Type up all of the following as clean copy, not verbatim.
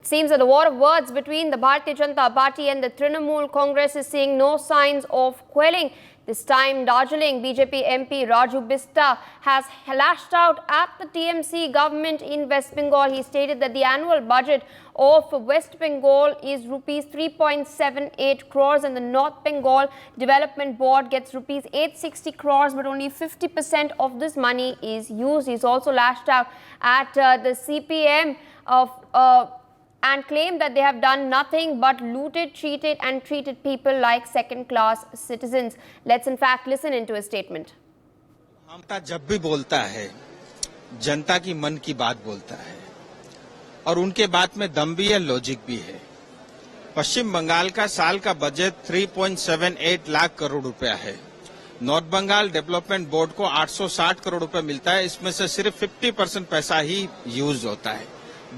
Seems that the war of words between the Bharatiya Janata Party and the Trinamool Congress is seeing no signs of quelling. This time, Darjeeling BJP MP Raju Bista has lashed out at the TMC government in West Bengal. He stated that the annual budget of West Bengal is rupees 3.78 crores and the North Bengal Development Board gets rupees 860 crores, but only 50% of this money is used. He's also lashed out at the CPM and claimed that they have done nothing but looted, cheated and treated people like second-class citizens. Let's in fact listen into his statement. ममता जब भी बोलता है जनता की मन की बात बोलता है और उनके बात में दम भी है, लॉजिक भी है। पश्चिम बंगाल का साल का बजट 3.78 लाख करोड़ रुपया है। नॉर्थ बंगाल डेवलपमेंट बोर्ड को 860 करोड़ रुपए मिलता है। इसमें से सिर्फ 50% पैसा ही यूज होता है,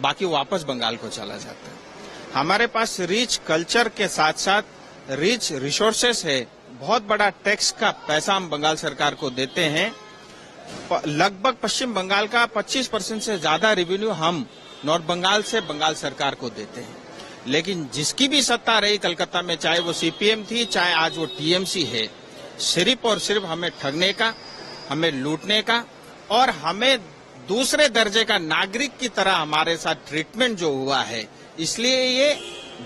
बाकी वापस बंगाल को चला जाता है। हमारे पास रिच कल्चर के साथ साथ रिच रिसोर्सेस है। बहुत बड़ा टैक्स का पैसा हम बंगाल सरकार को देते हैं। लगभग पश्चिम बंगाल का 25% से ज्यादा रेवेन्यू हम नॉर्थ बंगाल से बंगाल सरकार को देते हैं। लेकिन जिसकी भी सत्ता रही कलकत्ता में, चाहे वो सीपीएम थी, चाहे आज वो टीएमसी है, सिर्फ और सिर्फ हमें ठगने का, हमें लूटने का और हमें दूसरे दर्जे का नागरिक की तरह हमारे साथ ट्रीटमेंट जो हुआ है, इसलिए ये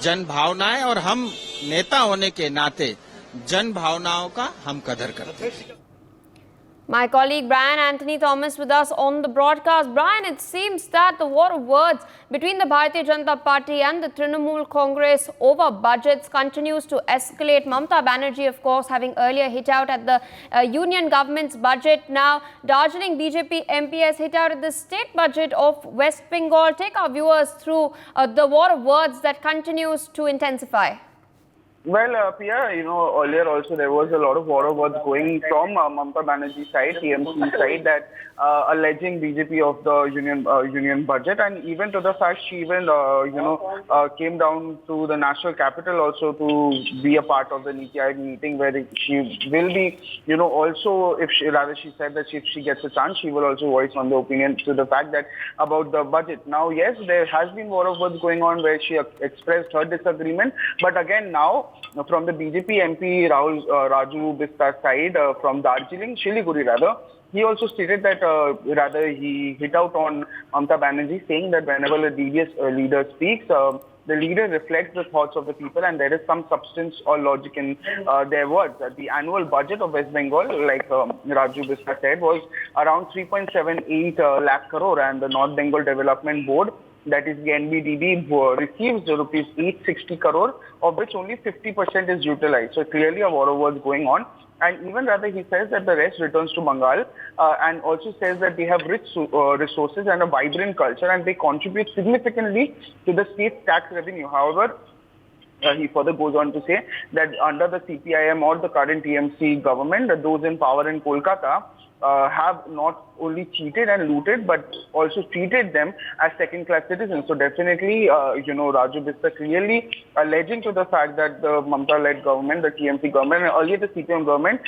जन भावनाएं और हम नेता होने के नाते जन भावनाओं का हम कदर करते हैं। My colleague Brian Anthony Thomas with us on the broadcast. Brian, it seems that the war of words between the Bharatiya Janata Party and the Trinamool Congress over budgets continues to escalate. Mamata Banerjee, of course, having earlier hit out at the union government's budget. Now, Darjeeling BJP MP has hit out at the state budget of West Bengal. Take our viewers through the war of words that continues to intensify. Well, Priya, earlier also there was a lot of war of words going from Mamata Banerjee's side, TMC side, that alleging BJP of the union budget, and even to the fact she even came down to the national capital also to be a part of the Niti Aayog meeting, where she will be, also she said that if she gets a chance, she will also voice on the opinion to the fact that about the budget. Now, yes, there has been war of words going on where she expressed her disagreement, but again now, from the BJP MP Raju Bista's side, from Darjeeling, Siliguri rather, he also stated that he hit out on Mamata Banerjee, saying that whenever a devious leader speaks, the leader reflects the thoughts of the people and there is some substance or logic in their words. The annual budget of West Bengal, like Raju Bista said, was around 3.78 lakh crore, and the North Bengal Development Board, that is the NBDB, receives rupees 860 crore, of which only 50% is utilized. So clearly a war of words going on. And even rather he says that the rest returns to Bengal, and also says that they have rich resources and a vibrant culture and they contribute significantly to the state's tax revenue. However, he further goes on to say that under the CPIM or the current TMC government, those in power in Kolkata have not only cheated and looted, but also treated them as second-class citizens. So definitely, Raju Bista clearly alleging to the fact that the Mamata-led government, the TMC government, and earlier the CPM government,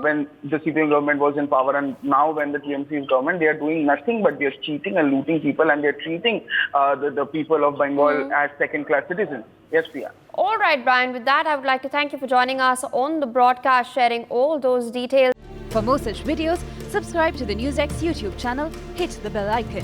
when the CPM government was in power, and now when the TMC is government, they are doing nothing but they are cheating and looting people, and they are treating the people of Bengal as second-class citizens. Yes, Priya. All right, Brian. With that, I would like to thank you for joining us on the broadcast, sharing all those details. For more such videos, subscribe to the NewsX YouTube channel, hit the bell icon.